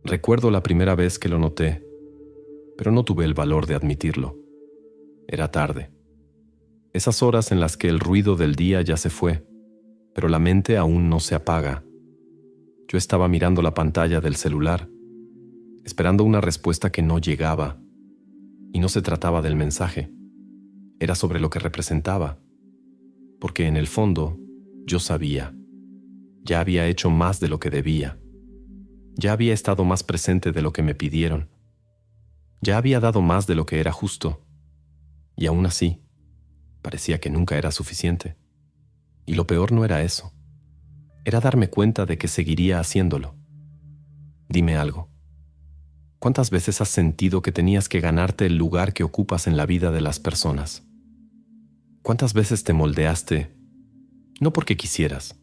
Recuerdo la primera vez que lo noté, pero no tuve el valor de admitirlo. Era tarde. Esas horas en las que el ruido del día ya se fue, pero la mente aún no se apaga. Yo estaba mirando la pantalla del celular, esperando una respuesta que no llegaba. Y no se trataba del mensaje. Era sobre lo que representaba. Porque en el fondo, yo sabía. Ya había hecho más de lo que debía. Ya había estado más presente de lo que me pidieron. Ya había dado más de lo que era justo. Y aún así, parecía que nunca era suficiente. Y lo peor no era eso. Era darme cuenta de que seguiría haciéndolo. Dime algo. ¿Cuántas veces has sentido que tenías que ganarte el lugar que ocupas en la vida de las personas? ¿Cuántas veces te moldeaste, no porque quisieras,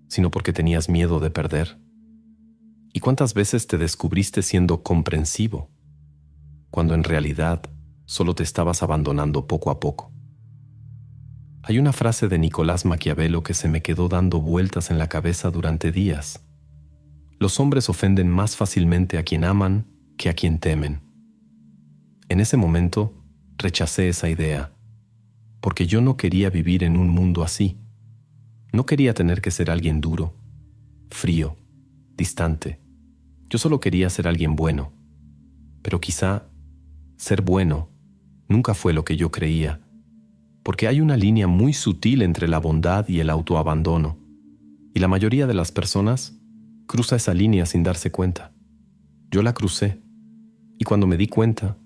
sino porque tenías miedo de perder? ¿Y cuántas veces te descubriste siendo comprensivo, cuando en realidad solo te estabas abandonando poco a poco? Hay una frase de Nicolás Maquiavelo que se me quedó dando vueltas en la cabeza durante días. Los hombres ofenden más fácilmente a quien aman que a quien temen. En ese momento rechacé esa idea, porque yo no quería vivir en un mundo así. No quería tener que ser alguien duro, frío, distante. Yo solo quería ser alguien bueno. Pero quizá ser bueno nunca fue lo que yo creía, porque hay una línea muy sutil entre la bondad y el autoabandono, y la mayoría de las personas cruza esa línea sin darse cuenta. Yo la crucé, y cuando me di cuenta,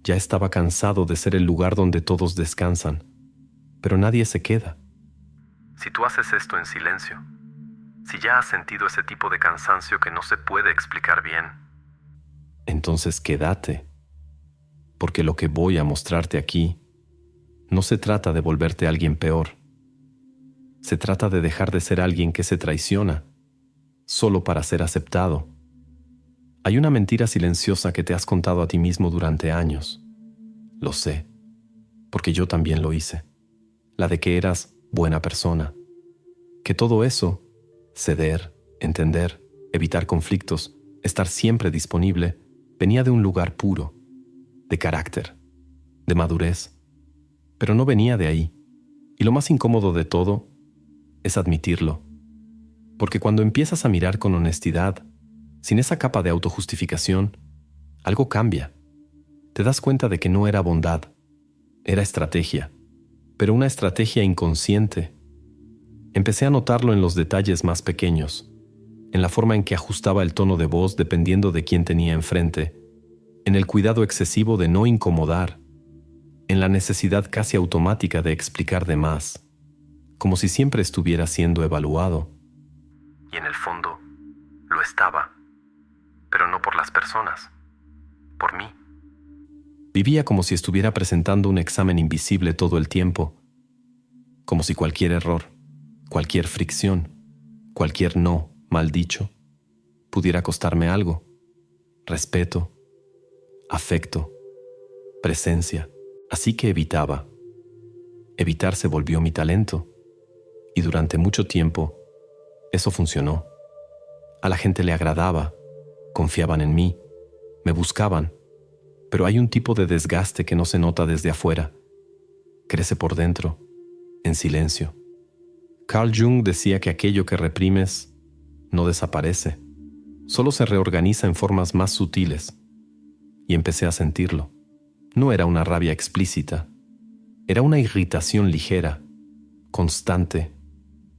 ya estaba cansado de ser el lugar donde todos descansan, pero nadie se queda. Si tú haces esto en silencio, si ya has sentido ese tipo de cansancio que no se puede explicar bien, entonces quédate, porque lo que voy a mostrarte aquí no se trata de volverte alguien peor. Se trata de dejar de ser alguien que se traiciona solo para ser aceptado. Hay una mentira silenciosa que te has contado a ti mismo durante años. Lo sé, porque yo también lo hice. La de que eras buena persona. Que todo eso, ceder, entender, evitar conflictos, estar siempre disponible, venía de un lugar puro, de carácter, de madurez. Pero no venía de ahí. Y lo más incómodo de todo es admitirlo. Porque cuando empiezas a mirar con honestidad, sin esa capa de autojustificación, algo cambia. Te das cuenta de que no era bondad, era estrategia, pero una estrategia inconsciente. Empecé a notarlo en los detalles más pequeños, en la forma en que ajustaba el tono de voz dependiendo de quién tenía enfrente, en el cuidado excesivo de no incomodar, en la necesidad casi automática de explicar de más, como si siempre estuviera siendo evaluado. Y en el fondo, lo estaba. Pero no por las personas, por mí. Vivía como si estuviera presentando un examen invisible todo el tiempo, como si cualquier error, cualquier fricción, cualquier no mal dicho, pudiera costarme algo: respeto, afecto, presencia. Así que evitaba. Evitar se volvió mi talento, y durante mucho tiempo eso funcionó. A la gente le agradaba. Confiaban en mí, me buscaban, pero hay un tipo de desgaste que no se nota desde afuera. Crece por dentro, en silencio. Carl Jung decía que aquello que reprimes no desaparece, solo se reorganiza en formas más sutiles. Y empecé a sentirlo. No era una rabia explícita, era una irritación ligera, constante,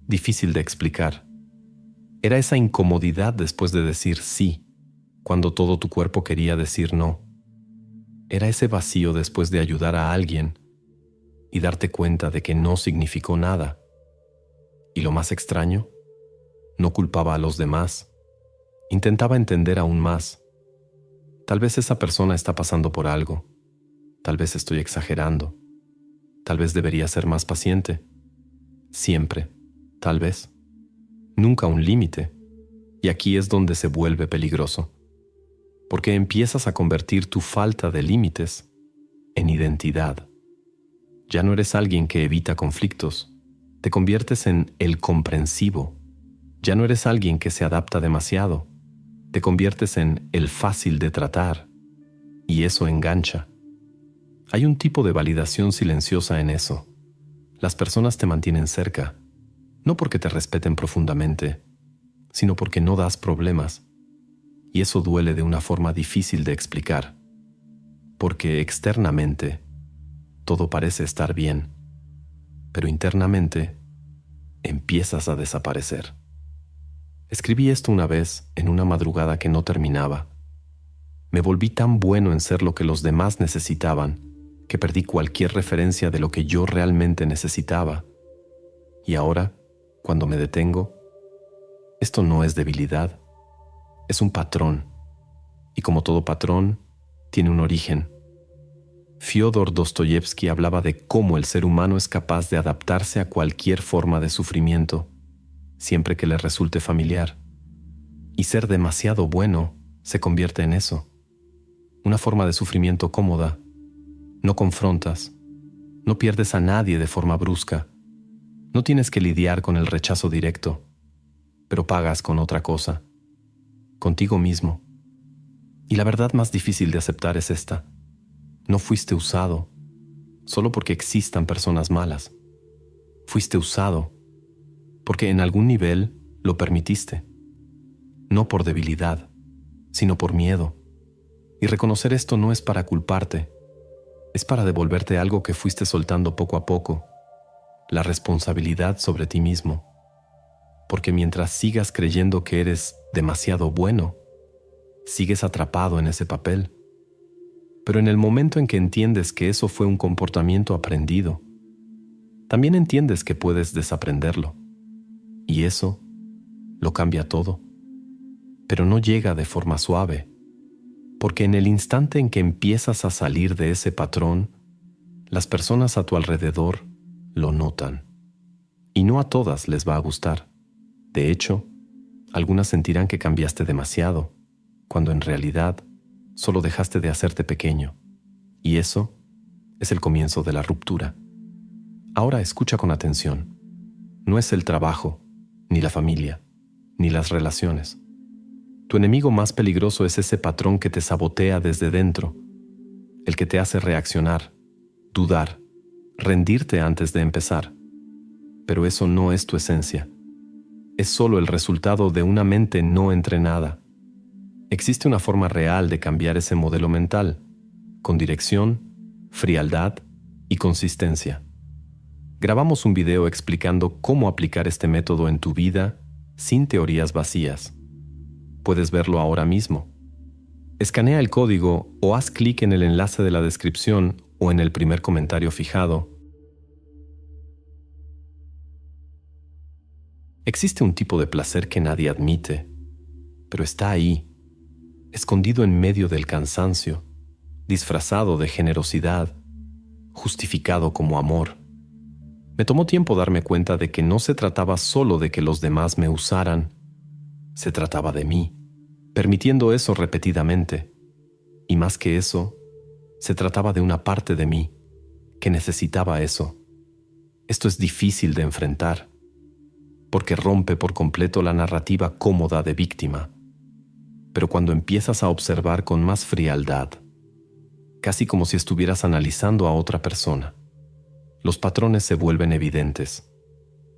difícil de explicar. Era esa incomodidad después de decir sí, cuando todo tu cuerpo quería decir no. Era ese vacío después de ayudar a alguien y darte cuenta de que no significó nada. Y lo más extraño, no culpaba a los demás. Intentaba entender aún más. Tal vez esa persona está pasando por algo. Tal vez estoy exagerando. Tal vez debería ser más paciente. Siempre, tal vez. Nunca un límite. Y aquí es donde se vuelve peligroso. Porque empiezas a convertir tu falta de límites en identidad. Ya no eres alguien que evita conflictos, te conviertes en el comprensivo. Ya no eres alguien que se adapta demasiado, Te conviertes en el fácil de tratar y eso engancha. Hay un tipo de validación silenciosa en eso. Las personas te mantienen cerca, no porque te respeten profundamente, sino porque no das problemas. Y eso duele de una forma difícil de explicar, porque externamente todo parece estar bien, pero internamente empiezas a desaparecer. Escribí esto una vez en una madrugada que no terminaba. Me volví tan bueno en ser lo que los demás necesitaban que perdí cualquier referencia de lo que yo realmente necesitaba. Y ahora, cuando me detengo, esto no es debilidad, es un patrón. Y como todo patrón, tiene un origen. Fyodor Dostoyevsky hablaba de cómo el ser humano es capaz de adaptarse a cualquier forma de sufrimiento, siempre que le resulte familiar. Y ser demasiado bueno se convierte en eso. Una forma de sufrimiento cómoda. No confrontas. No pierdes a nadie de forma brusca. No tienes que lidiar con el rechazo directo, pero pagas con otra cosa. Contigo mismo. Y la verdad más difícil de aceptar es esta. No fuiste usado solo porque existan personas malas. Fuiste usado porque en algún nivel lo permitiste. No por debilidad, sino por miedo. Y reconocer esto no es para culparte, es para devolverte algo que fuiste soltando poco a poco, la responsabilidad sobre ti mismo. Porque mientras sigas creyendo que eres demasiado bueno, sigues atrapado en ese papel. Pero en el momento en que entiendes que eso fue un comportamiento aprendido, también entiendes que puedes desaprenderlo. Y eso lo cambia todo. Pero no llega de forma suave, porque en el instante en que empiezas a salir de ese patrón, las personas a tu alrededor lo notan. Y no a todas les va a gustar. De hecho, algunas sentirán que cambiaste demasiado, cuando en realidad solo dejaste de hacerte pequeño. Y eso es el comienzo de la ruptura. Ahora escucha con atención. No es el trabajo, ni la familia, ni las relaciones. Tu enemigo más peligroso es ese patrón que te sabotea desde dentro, el que te hace reaccionar, dudar, rendirte antes de empezar. Pero eso no es tu esencia. Es solo el resultado de una mente no entrenada. Existe una forma real de cambiar ese modelo mental, con dirección, frialdad y consistencia. Grabamos un video explicando cómo aplicar este método en tu vida sin teorías vacías. Puedes verlo ahora mismo. Escanea el código o haz clic en el enlace de la descripción o en el primer comentario fijado. Existe un tipo de placer que nadie admite, pero está ahí, escondido en medio del cansancio, disfrazado de generosidad, justificado como amor. Me tomó tiempo darme cuenta de que no se trataba solo de que los demás me usaran, se trataba de mí, permitiendo eso repetidamente. Y más que eso, se trataba de una parte de mí que necesitaba eso. Esto es difícil de enfrentar, porque rompe por completo la narrativa cómoda de víctima. Pero cuando empiezas a observar con más frialdad, casi como si estuvieras analizando a otra persona, los patrones se vuelven evidentes.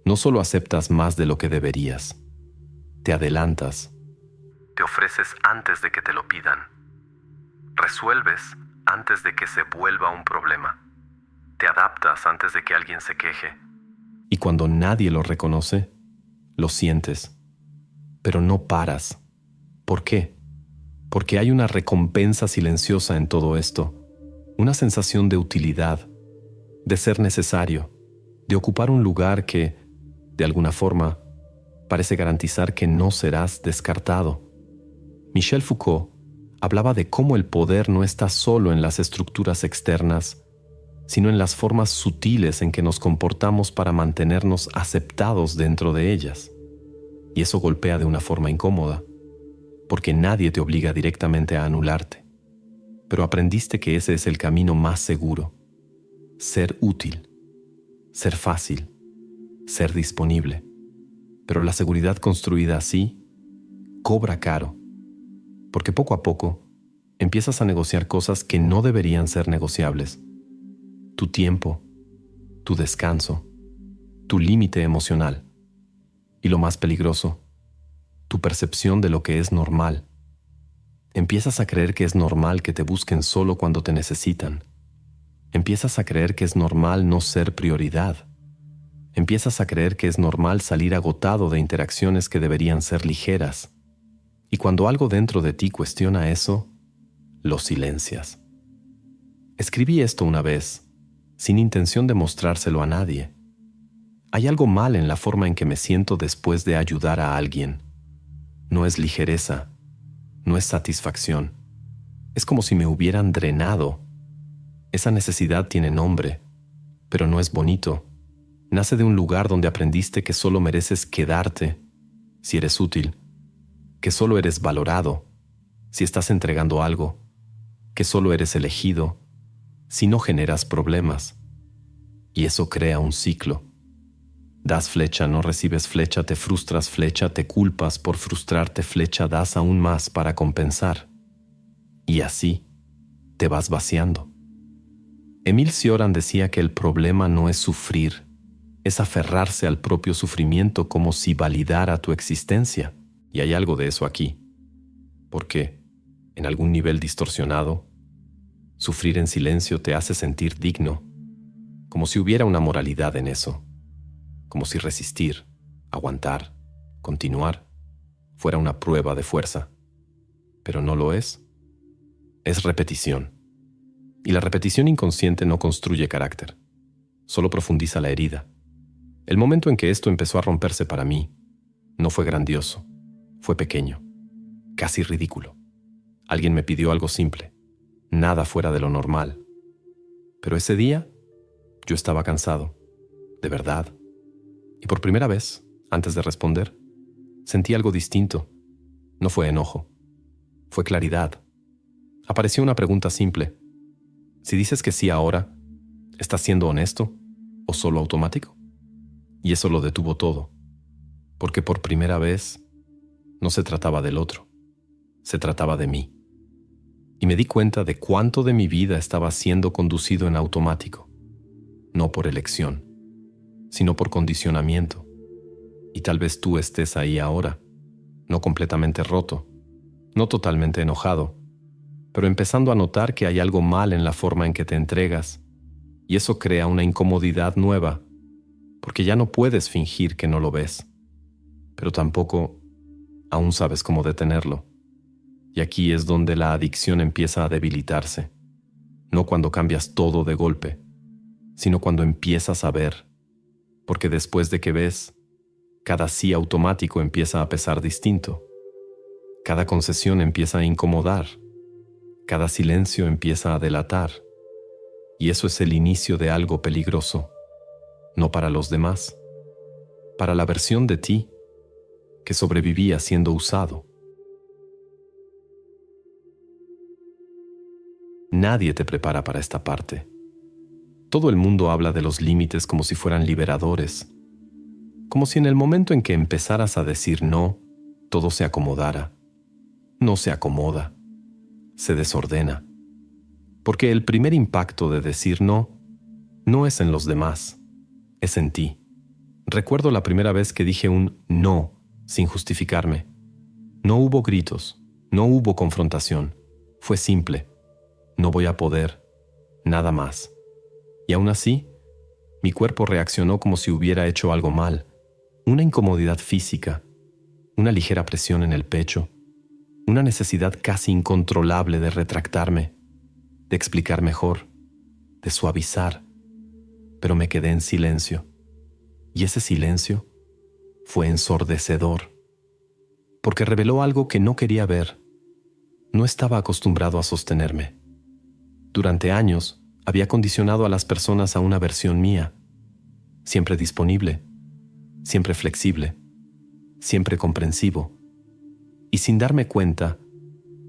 No solo aceptas más de lo que deberías, te adelantas. Te ofreces antes de que te lo pidan. Resuelves antes de que se vuelva un problema. Te adaptas antes de que alguien se queje. Y cuando nadie lo reconoce, lo sientes. Pero no paras. ¿Por qué? Porque hay una recompensa silenciosa en todo esto. Una sensación de utilidad, de ser necesario, de ocupar un lugar que, de alguna forma, parece garantizar que no serás descartado. Michel Foucault hablaba de cómo el poder no está solo en las estructuras externas, sino en las formas sutiles en que nos comportamos para mantenernos aceptados dentro de ellas. Y eso golpea de una forma incómoda, porque nadie te obliga directamente a anularte. Pero aprendiste que ese es el camino más seguro. Ser útil, ser fácil, ser disponible. Pero la seguridad construida así cobra caro. Porque poco a poco empiezas a negociar cosas que no deberían ser negociables. Tu tiempo, tu descanso, tu límite emocional. Y lo más peligroso, tu percepción de lo que es normal. Empiezas a creer que es normal que te busquen solo cuando te necesitan. Empiezas a creer que es normal no ser prioridad. Empiezas a creer que es normal salir agotado de interacciones que deberían ser ligeras. Y cuando algo dentro de ti cuestiona eso, lo silencias. Escribí esto una vez, sin intención de mostrárselo a nadie. Hay algo mal en la forma en que me siento después de ayudar a alguien. No es ligereza, no es satisfacción. Es como si me hubieran drenado. Esa necesidad tiene nombre, pero no es bonito. Nace de un lugar donde aprendiste que solo mereces quedarte si eres útil, que solo eres valorado si estás entregando algo, que solo eres elegido si no generas problemas. Y eso crea un ciclo. Das flecha, no recibes flecha, te frustras flecha, te culpas por frustrarte flecha, das aún más para compensar. Y así te vas vaciando. Emil Cioran decía que el problema no es sufrir, es aferrarse al propio sufrimiento como si validara tu existencia. Y hay algo de eso aquí. Porque, en algún nivel distorsionado, sufrir en silencio te hace sentir digno, como si hubiera una moralidad en eso. Como si resistir, aguantar, continuar, fuera una prueba de fuerza. Pero no lo es. Es repetición. Y la repetición inconsciente no construye carácter, solo profundiza la herida. El momento en que esto empezó a romperse para mí no fue grandioso, fue pequeño, casi ridículo. Alguien me pidió algo simple, nada fuera de lo normal. Pero ese día yo estaba cansado, de verdad. Y por primera vez, antes de responder, sentí algo distinto. No fue enojo, fue claridad. Apareció una pregunta simple. Si dices que sí ahora, ¿estás siendo honesto o solo automático? Y eso lo detuvo todo, porque por primera vez no se trataba del otro, se trataba de mí. Y me di cuenta de cuánto de mi vida estaba siendo conducido en automático, no por elección, sino por condicionamiento. Y tal vez tú estés ahí ahora, no completamente roto, no totalmente enojado, pero empezando a notar que hay algo mal en la forma en que te entregas, y eso crea una incomodidad nueva, porque ya no puedes fingir que no lo ves, pero tampoco aún sabes cómo detenerlo. Y aquí es donde la adicción empieza a debilitarse, no cuando cambias todo de golpe, sino cuando empiezas a ver, porque después de que ves, cada sí automático empieza a pesar distinto, cada concesión empieza a incomodar, cada silencio empieza a delatar, y eso es el inicio de algo peligroso, no para los demás, para la versión de ti que sobrevivía siendo usado. Nadie te prepara para esta parte. Todo el mundo habla de los límites como si fueran liberadores, como si en el momento en que empezaras a decir no, todo se acomodara. No se acomoda, se desordena. Porque el primer impacto de decir no es en los demás, es en ti. Recuerdo la primera vez que dije un no sin justificarme. No hubo gritos, no hubo confrontación. Fue simple. No voy a poder, nada más. Y aún así, mi cuerpo reaccionó como si hubiera hecho algo mal. Una incomodidad física, una ligera presión en el pecho, una necesidad casi incontrolable de retractarme, de explicar mejor, de suavizar. Pero me quedé en silencio. Y ese silencio fue ensordecedor, porque reveló algo que no quería ver. No estaba acostumbrado a sostenerme. Durante años, había condicionado a las personas a una versión mía, siempre disponible, siempre flexible, siempre comprensivo. Y sin darme cuenta,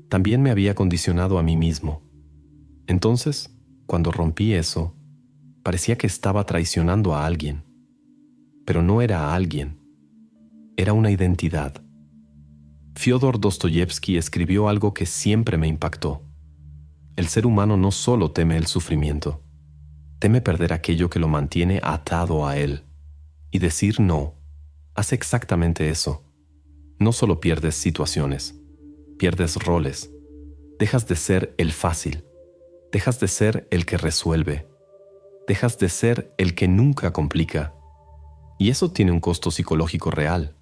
también me había condicionado a mí mismo. Entonces, cuando rompí eso, parecía que estaba traicionando a alguien. Pero no era a alguien, era una identidad. Fyodor Dostoyevsky escribió algo que siempre me impactó. El ser humano no solo teme el sufrimiento, teme perder aquello que lo mantiene atado a él. Y decir no hace exactamente eso. No solo pierdes situaciones, pierdes roles. Dejas de ser el fácil, dejas de ser el que resuelve, dejas de ser el que nunca complica. Y eso tiene un costo psicológico real,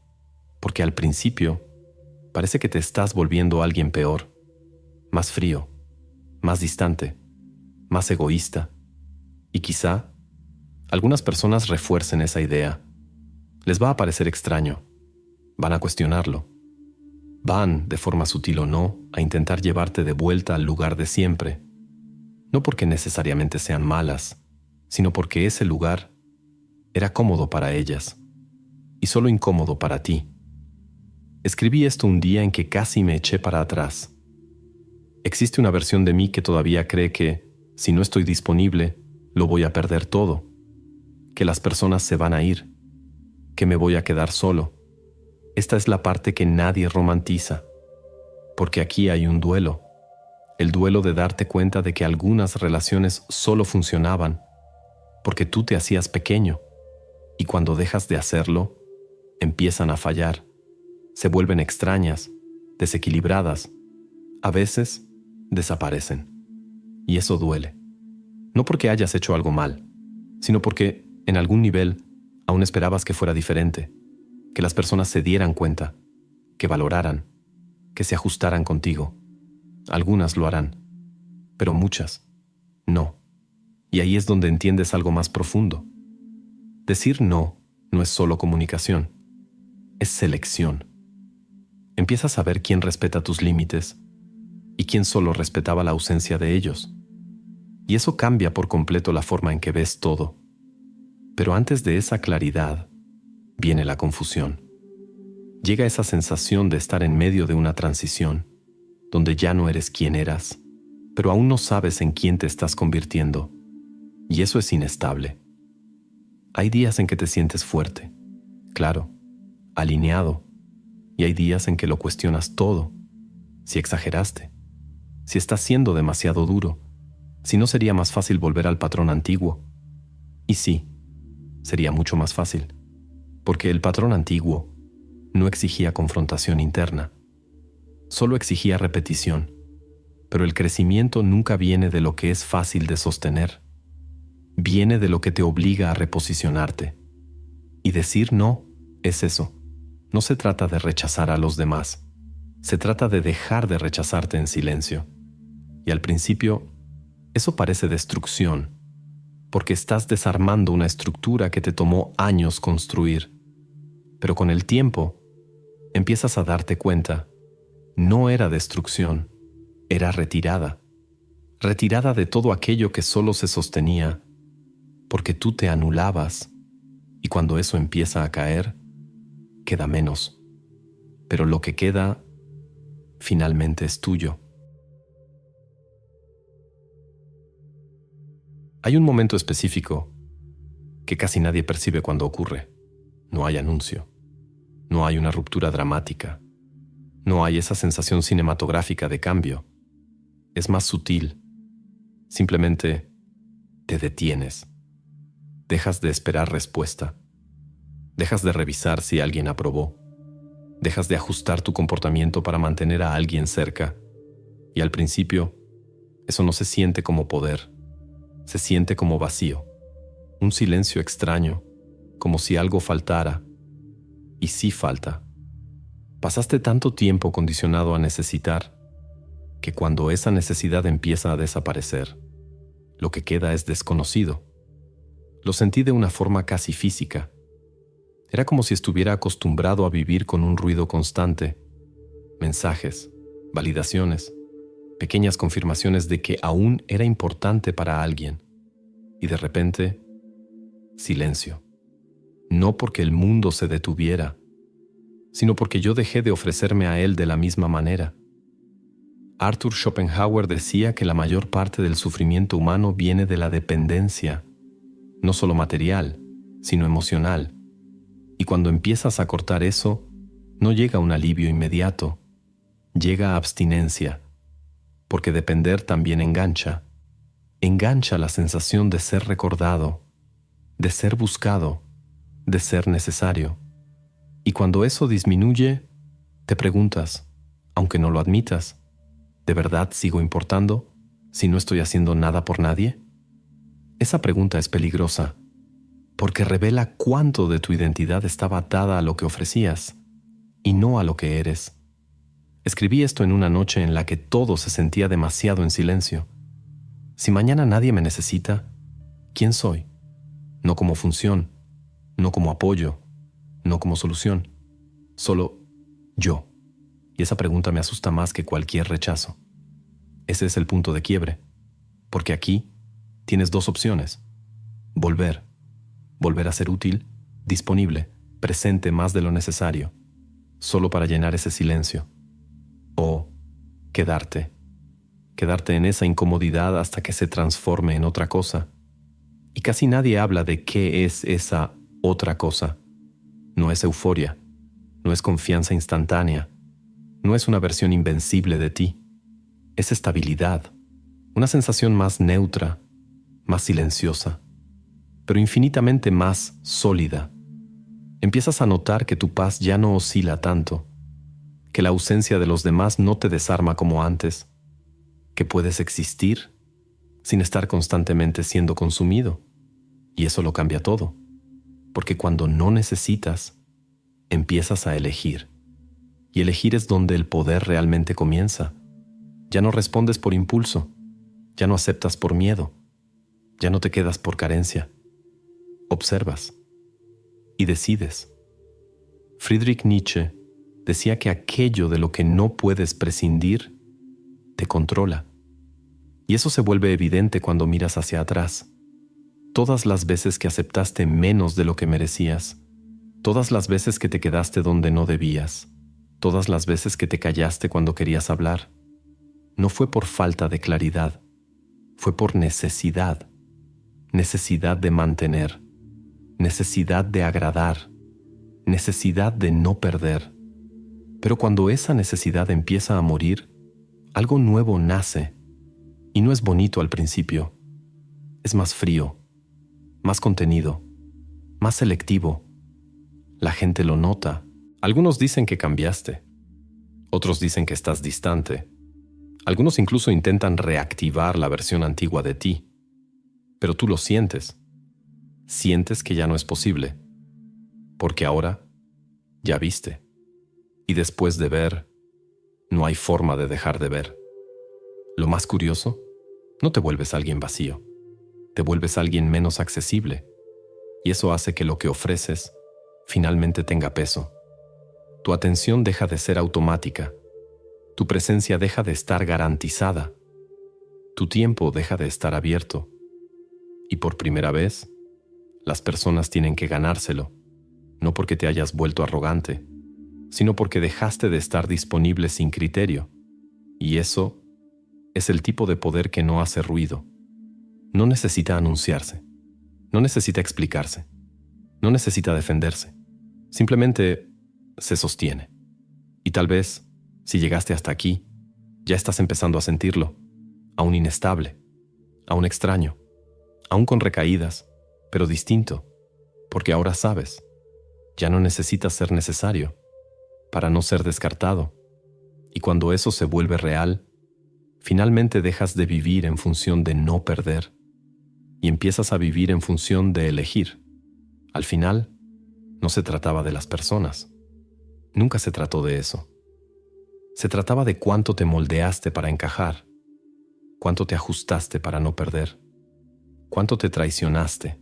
porque al principio parece que te estás volviendo alguien peor, más frío, más distante, más egoísta. Y quizá algunas personas refuercen esa idea. Les va a parecer extraño, van a cuestionarlo. Van, de forma sutil o no, a intentar llevarte de vuelta al lugar de siempre. No porque necesariamente sean malas, sino porque ese lugar era cómodo para ellas y solo incómodo para ti. Escribí esto un día en que casi me eché para atrás. Existe una versión de mí que todavía cree que, si no estoy disponible, lo voy a perder todo, que las personas se van a ir, que me voy a quedar solo. Esta es la parte que nadie romantiza, porque aquí hay un duelo, el duelo de darte cuenta de que algunas relaciones solo funcionaban porque tú te hacías pequeño, y cuando dejas de hacerlo, empiezan a fallar, se vuelven extrañas, desequilibradas, a veces desaparecen. Y eso duele, no porque hayas hecho algo mal, sino porque, en algún nivel, aún esperabas que fuera diferente, que las personas se dieran cuenta, que valoraran, que se ajustaran contigo. Algunas lo harán, pero muchas no. Y ahí es donde entiendes algo más profundo. Decir no es solo comunicación, es selección. Empiezas a ver quién respeta tus límites y quién solo respetaba la ausencia de ellos. Y eso cambia por completo la forma en que ves todo. Pero antes de esa claridad, viene la confusión. Llega esa sensación de estar en medio de una transición, donde ya no eres quien eras, pero aún no sabes en quién te estás convirtiendo. Y eso es inestable. Hay días en que te sientes fuerte, claro, alineado, y hay días en que lo cuestionas todo, si exageraste, si estás siendo demasiado duro, si no sería más fácil volver al patrón antiguo. Y sí, sería mucho más fácil, porque el patrón antiguo no exigía confrontación interna, solo exigía repetición, pero el crecimiento nunca viene de lo que es fácil de sostener, viene de lo que te obliga a reposicionarte. Y decir no es eso. No se trata de rechazar a los demás, se trata de dejar de rechazarte en silencio. Y al principio, eso parece destrucción, porque estás desarmando una estructura que te tomó años construir. Pero con el tiempo, empiezas a darte cuenta, no era destrucción, era retirada. Retirada de todo aquello que solo se sostenía, porque tú te anulabas, y cuando eso empieza a caer, queda menos. Pero lo que queda, finalmente es tuyo. Hay un momento específico que casi nadie percibe cuando ocurre. No hay anuncio. No hay una ruptura dramática. No hay esa sensación cinematográfica de cambio. Es más sutil. Simplemente te detienes. Dejas de esperar respuesta. Dejas de revisar si alguien aprobó. Dejas de ajustar tu comportamiento para mantener a alguien cerca. Y al principio, eso no se siente como poder. Se siente como vacío. Un silencio extraño, como si algo faltara. Y sí falta. Pasaste tanto tiempo condicionado a necesitar, que cuando esa necesidad empieza a desaparecer, lo que queda es desconocido. Lo sentí de una forma casi física. Era como si estuviera acostumbrado a vivir con un ruido constante, mensajes, validaciones, pequeñas confirmaciones de que aún era importante para alguien. Y de repente, silencio. No porque el mundo se detuviera, sino porque yo dejé de ofrecerme a él de la misma manera. Arthur Schopenhauer decía que la mayor parte del sufrimiento humano viene de la dependencia, no solo material, sino emocional. Y cuando empiezas a cortar eso, no llega un alivio inmediato, llega abstinencia, porque depender también engancha. Engancha la sensación de ser recordado, de ser buscado, de ser necesario. Y cuando eso disminuye, te preguntas, aunque no lo admitas, ¿de verdad sigo importando si no estoy haciendo nada por nadie? Esa pregunta es peligrosa, porque revela cuánto de tu identidad estaba atada a lo que ofrecías y no a lo que eres. Escribí esto en una noche en la que todo se sentía demasiado en silencio. Si mañana nadie me necesita, ¿quién soy? No como función, no como apoyo, no como solución, solo yo. Y esa pregunta me asusta más que cualquier rechazo. Ese es el punto de quiebre, porque aquí tienes dos opciones. Volver a ser útil, disponible, presente más de lo necesario, solo para llenar ese silencio. O quedarte en esa incomodidad hasta que se transforme en otra cosa. Y casi nadie habla de qué es esa otra cosa. No es euforia, no es confianza instantánea, no es una versión invencible de ti. Es estabilidad, una sensación más neutra, más silenciosa, pero infinitamente más sólida. Empiezas a notar que tu paz ya no oscila tanto, que la ausencia de los demás no te desarma como antes, que puedes existir sin estar constantemente siendo consumido. Y eso lo cambia todo, porque cuando no necesitas, empiezas a elegir. Y elegir es donde el poder realmente comienza. Ya no respondes por impulso, ya no aceptas por miedo, ya no te quedas por carencia. Observas y decides. Friedrich Nietzsche decía que aquello de lo que no puedes prescindir te controla. Y eso se vuelve evidente cuando miras hacia atrás. Todas las veces que aceptaste menos de lo que merecías, todas las veces que te quedaste donde no debías, todas las veces que te callaste cuando querías hablar, no fue por falta de claridad, fue por necesidad. Necesidad de mantener, necesidad de agradar, necesidad de no perder. Pero cuando esa necesidad empieza a morir, algo nuevo nace, y no es bonito al principio. Es más frío, más contenido, más selectivo. La gente lo nota. Algunos dicen que cambiaste, otros dicen que estás distante. Algunos incluso intentan reactivar la versión antigua de ti. Pero tú lo sientes. Sientes que ya no es posible, porque ahora ya viste. Y después de ver, no hay forma de dejar de ver. Lo más curioso, no te vuelves alguien vacío, te vuelves alguien menos accesible, y eso hace que lo que ofreces finalmente tenga peso. Tu atención deja de ser automática, tu presencia deja de estar garantizada, tu tiempo deja de estar abierto, y por primera vez, las personas tienen que ganárselo, no porque te hayas vuelto arrogante, sino porque dejaste de estar disponible sin criterio, y eso es el tipo de poder que no hace ruido. No necesita anunciarse, no necesita explicarse, no necesita defenderse. Simplemente se sostiene. Y tal vez, si llegaste hasta aquí, ya estás empezando a sentirlo, aún inestable, aún extraño, aún con recaídas, pero distinto, porque ahora sabes, ya no necesitas ser necesario para no ser descartado. Y cuando eso se vuelve real, finalmente dejas de vivir en función de no perder y empiezas a vivir en función de elegir. Al final, no se trataba de las personas. Nunca se trató de eso. Se trataba de cuánto te moldeaste para encajar, cuánto te ajustaste para no perder, cuánto te traicionaste,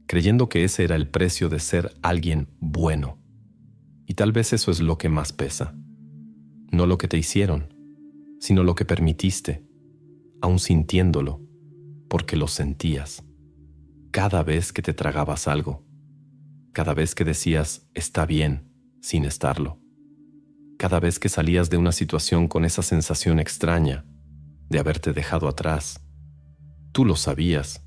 creyendo que ese era el precio de ser alguien bueno. Y tal vez eso es lo que más pesa. No lo que te hicieron, sino lo que permitiste, aún sintiéndolo, porque lo sentías. Cada vez que te tragabas algo, cada vez que decías está bien sin estarlo, cada vez que salías de una situación con esa sensación extraña de haberte dejado atrás, tú lo sabías,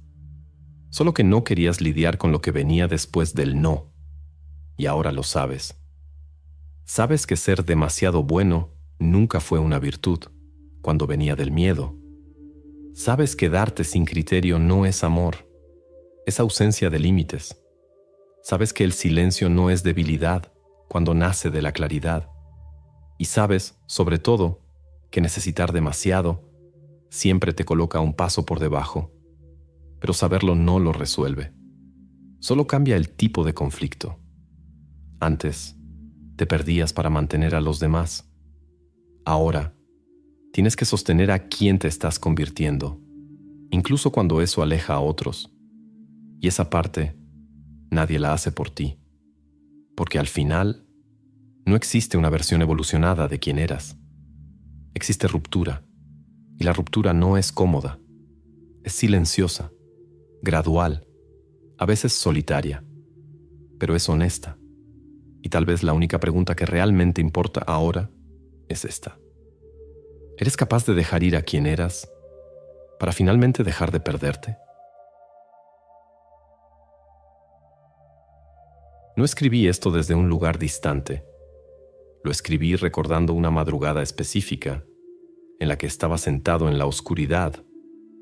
solo que no querías lidiar con lo que venía después del no, y ahora lo sabes. Sabes que ser demasiado bueno nunca fue una virtud, cuando venía del miedo. Sabes que darte sin criterio no es amor, es ausencia de límites. Sabes que el silencio no es debilidad, cuando nace de la claridad. Y sabes, sobre todo, que necesitar demasiado siempre te coloca un paso por debajo, pero saberlo no lo resuelve. Solo cambia el tipo de conflicto. Antes, te perdías para mantener a los demás. Ahora, tienes que sostener a quién te estás convirtiendo, incluso cuando eso aleja a otros. Y esa parte, nadie la hace por ti, porque al final, no existe una versión evolucionada de quién eras. Existe ruptura, y la ruptura no es cómoda, es silenciosa, gradual, a veces solitaria, pero es honesta. Y tal vez la única pregunta que realmente importa ahora es esta. ¿Eres capaz de dejar ir a quien eras para finalmente dejar de perderte? No escribí esto desde un lugar distante. Lo escribí recordando una madrugada específica en la que estaba sentado en la oscuridad,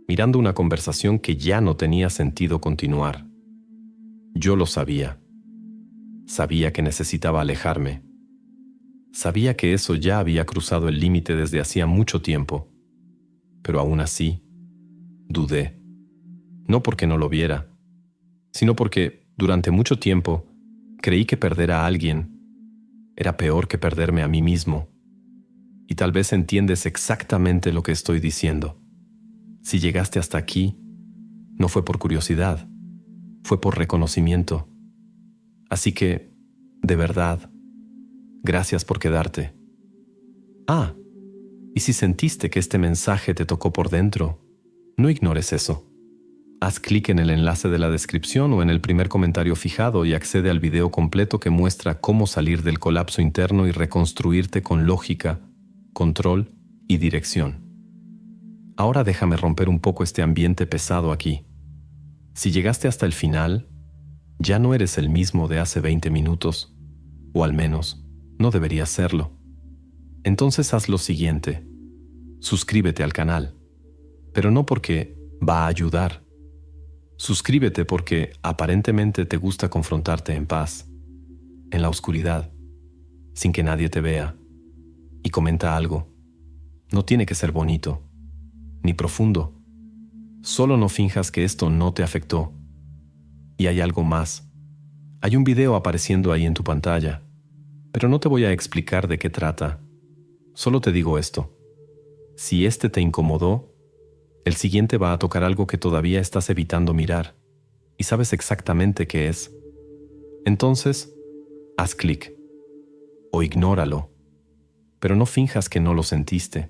mirando una conversación que ya no tenía sentido continuar. Yo lo sabía. Sabía que necesitaba alejarme. Sabía que eso ya había cruzado el límite desde hacía mucho tiempo, pero aún así, dudé. No porque no lo viera, sino porque, durante mucho tiempo, creí que perder a alguien era peor que perderme a mí mismo. Y tal vez entiendes exactamente lo que estoy diciendo. Si llegaste hasta aquí, no fue por curiosidad, fue por reconocimiento. Así que, de verdad, gracias por quedarte. Y si sentiste que este mensaje te tocó por dentro, no ignores eso. Haz clic en el enlace de la descripción o en el primer comentario fijado y accede al video completo que muestra cómo salir del colapso interno y reconstruirte con lógica, control y dirección. Ahora déjame romper un poco este ambiente pesado aquí. Si llegaste hasta el final, ya no eres el mismo de hace 20 minutos, o al menos, no deberías serlo. Entonces haz lo siguiente. Suscríbete al canal, pero no porque va a ayudar. Suscríbete porque aparentemente te gusta confrontarte en paz, en la oscuridad, sin que nadie te vea. Y comenta algo. No tiene que ser bonito, ni profundo. Solo no finjas que esto no te afectó. Y hay algo más. Hay un video apareciendo ahí en tu pantalla, pero no te voy a explicar de qué trata. Solo te digo esto. Si este te incomodó, el siguiente va a tocar algo que todavía estás evitando mirar, y sabes exactamente qué es. Entonces, haz clic, o ignóralo, pero no finjas que no lo sentiste.